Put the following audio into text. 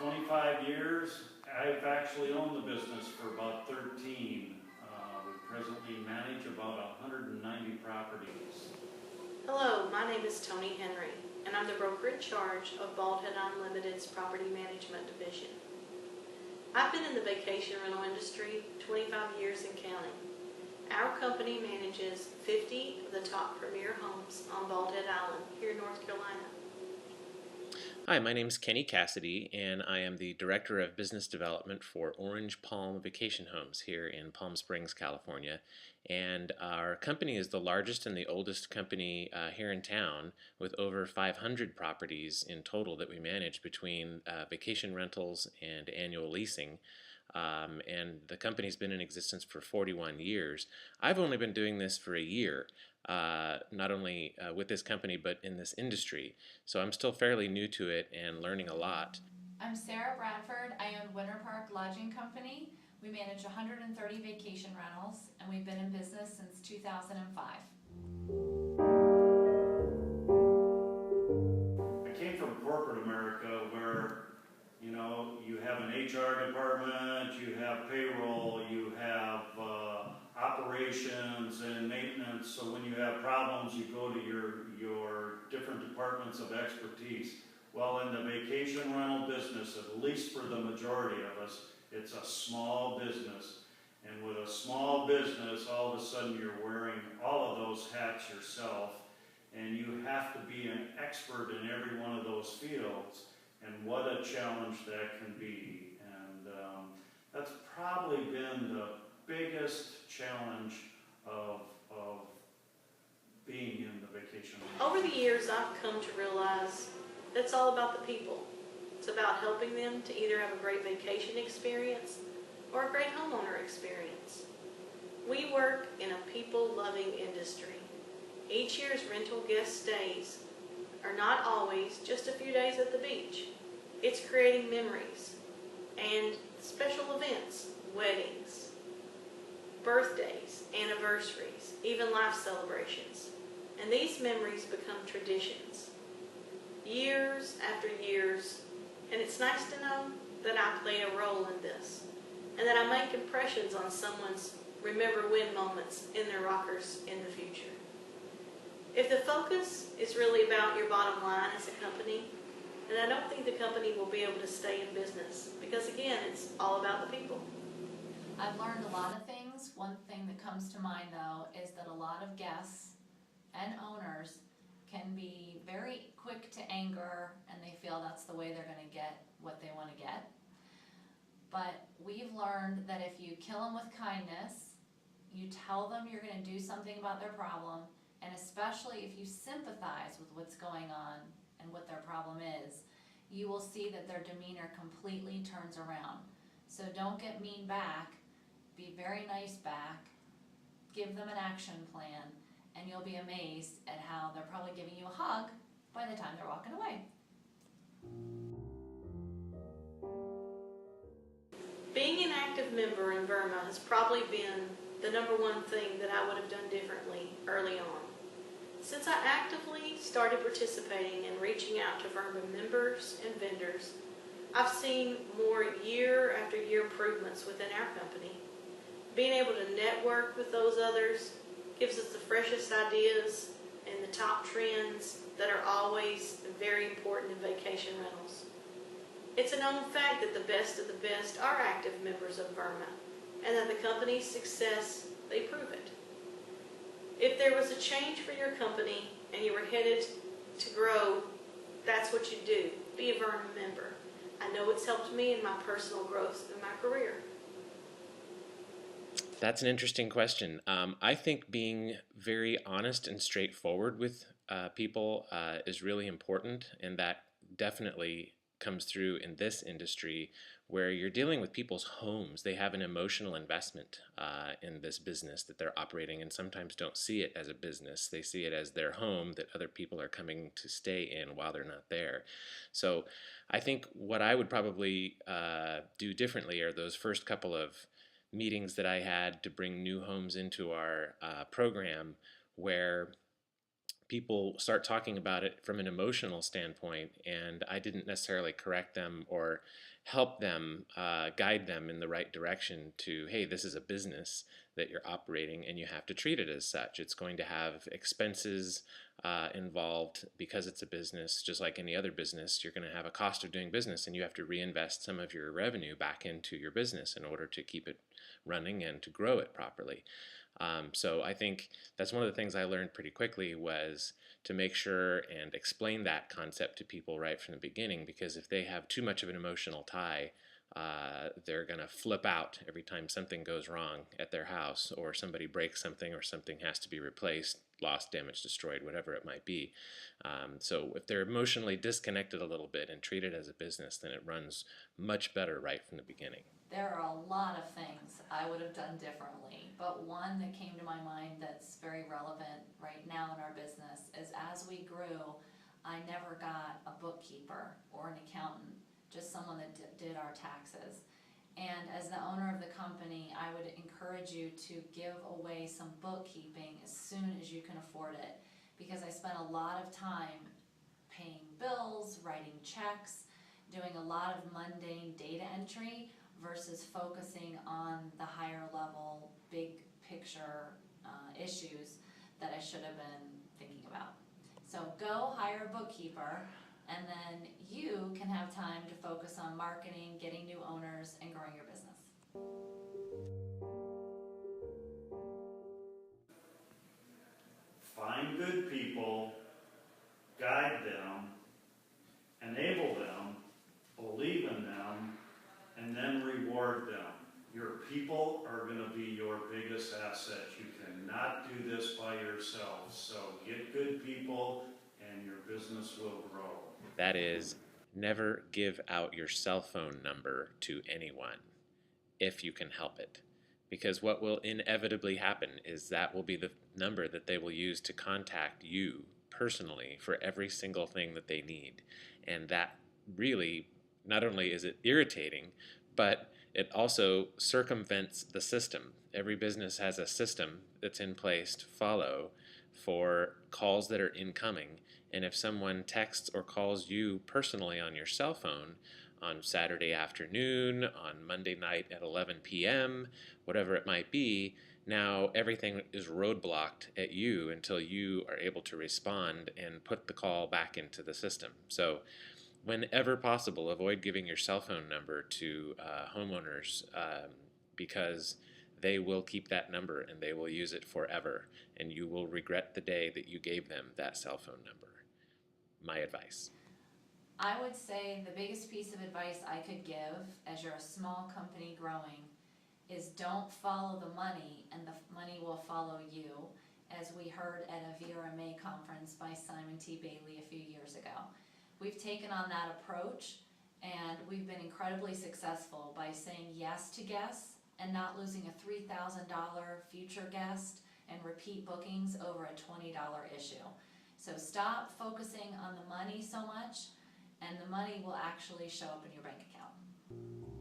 25 years. I've actually owned the business for about 13. We presently manage about 190 properties. Hello, my name is Tony Henry, and I'm the broker in charge of Bald Head Unlimited's Property Management Division. I've been in the vacation rental industry 25 years and counting. Our company manages 50 of the top premier homes on Bald Head Island here in North Carolina. Hi, my name is Kenny Cassidy, and I am the Director of Business Development for Orange Palm Vacation Homes here in Palm Springs, California. And our company is the largest and the oldest company here in town, with over 500 properties in total that we manage between vacation rentals and annual leasing. And the company's been in existence for 41 years. I've only been doing this for a year, not only with this company but in this industry. So I'm still fairly new to it and learning a lot. I'm Sarah Bradford. I own Winter Park Lodging Company. We manage 130 vacation rentals, and we've been in business since 2005. I came from corporate America where, you have an HR department, you have payroll, you have operations and maintenance. So when you have problems, you go to your different departments of expertise. Well, in the vacation rental business, at least for the majority of us, it's a small business. And with a small business, all of a sudden you're wearing all of those hats yourself, and you have to be an expert in every one of those fields. And what a challenge that can be. And that's probably been the biggest challenge of being in the vacation rental. Over the years, I've come to realize it's all about the people. It's about helping them to either have a great vacation experience or a great homeowner experience. We work in a people-loving industry. Each year's rental guest stays are not always just a few days at the beach. It's creating memories and special events, weddings, birthdays, anniversaries, even life celebrations. And these memories become traditions, years after years. And it's nice to know that I play a role in this, and that I make impressions on someone's remember when moments in their rockers in the future. If the focus is really about your bottom line as a company, then I don't think the company will be able to stay in business, because again, it's all about the people. I've learned a lot of things. One thing that comes to mind though is that a lot of guests and owners can be very quick to anger, and they feel that's the way they're going to get what they want to get. But we've learned that if you kill them with kindness, you tell them you're going to do something about their problem, and especially if you sympathize with what's going on and what their problem is, you will see that their demeanor completely turns around. So don't get mean back, be very nice back, give them an action plan, and you'll be amazed at how they're probably giving you a hug by the time they're walking away. Being an active member in VRMA has probably been the number one thing that I would have done differently early on. Since I actively started participating and reaching out to VRMA members and vendors, I've seen more year after year improvements within our company. Being able to network with those others gives us the freshest ideas and the top trends that are always very important in vacation rentals. It's a known fact that the best of the best are active members of VRMA, and that the company's success, they prove it. If there was a change for your company and you were headed to grow, that's what you do. Be a VRMA member. I know it's helped me in my personal growth in my career. That's an interesting question. I think being very honest and straightforward with people is really important, and that definitely comes through in this industry where you're dealing with people's homes. They have an emotional investment in this business that they're operating, and sometimes don't see it as a business. They see it as their home that other people are coming to stay in while they're not there. So I think what I would probably do differently are those first couple of meetings that I had to bring new homes into our program, where people start talking about it from an emotional standpoint, and I didn't necessarily correct them or help them, guide them in the right direction to, hey, this is a business that you're operating and you have to treat it as such. It's going to have expenses involved because it's a business, just like any other business. You're going to have a cost of doing business, and you have to reinvest some of your revenue back into your business in order to keep it running and to grow it properly. So I think that's one of the things I learned pretty quickly, was to make sure and explain that concept to people right from the beginning, because if they have too much of an emotional tie, they're going to flip out every time something goes wrong at their house, or somebody breaks something, or something has to be replaced, lost, damaged, destroyed, whatever it might be. So if they're emotionally disconnected a little bit and treat it as a business, then it runs much better right from the beginning. There are a lot of things I would have done differently, but one that came to my mind that's very relevant right now in our business is, as we grew, I never got a bookkeeper or an accountant, just someone that did our taxes. And as the owner of the company, I would encourage you to give away some bookkeeping as soon as you can afford it, because I spent a lot of time paying bills, writing checks, doing a lot of mundane data entry versus focusing on the higher level, big picture issues that I should have been thinking about. So go hire a bookkeeper, and then you can have time to focus on marketing, getting new owners, and growing your business. Find good people, guide them, enable them, believe in them, and then reward them. Your people are going to be your biggest asset. You cannot do this by yourself. So get good people and your business will grow. That is, never give out your cell phone number to anyone if you can help it. Because what will inevitably happen is that will be the number that they will use to contact you personally for every single thing that they need. And that really, not only is it irritating, but it also circumvents the system. Every business has a system that's in place to follow for calls that are incoming. And if someone texts or calls you personally on your cell phone on Saturday afternoon, on Monday night at 11 p.m., whatever it might be, now everything is roadblocked at you until you are able to respond and put the call back into the system. So whenever possible, avoid giving your cell phone number to homeowners, because they will keep that number and they will use it forever, and you will regret the day that you gave them that cell phone number. My advice. I would say the biggest piece of advice I could give as you're a small company growing is don't follow the money, and the money will follow you, as we heard at a VRMA conference by Simon T. Bailey a few years ago. We've taken on that approach, and we've been incredibly successful by saying yes to guests and not losing a $3,000 future guest and repeat bookings over a $20 issue. So stop focusing on the money so much, and the money will actually show up in your bank account.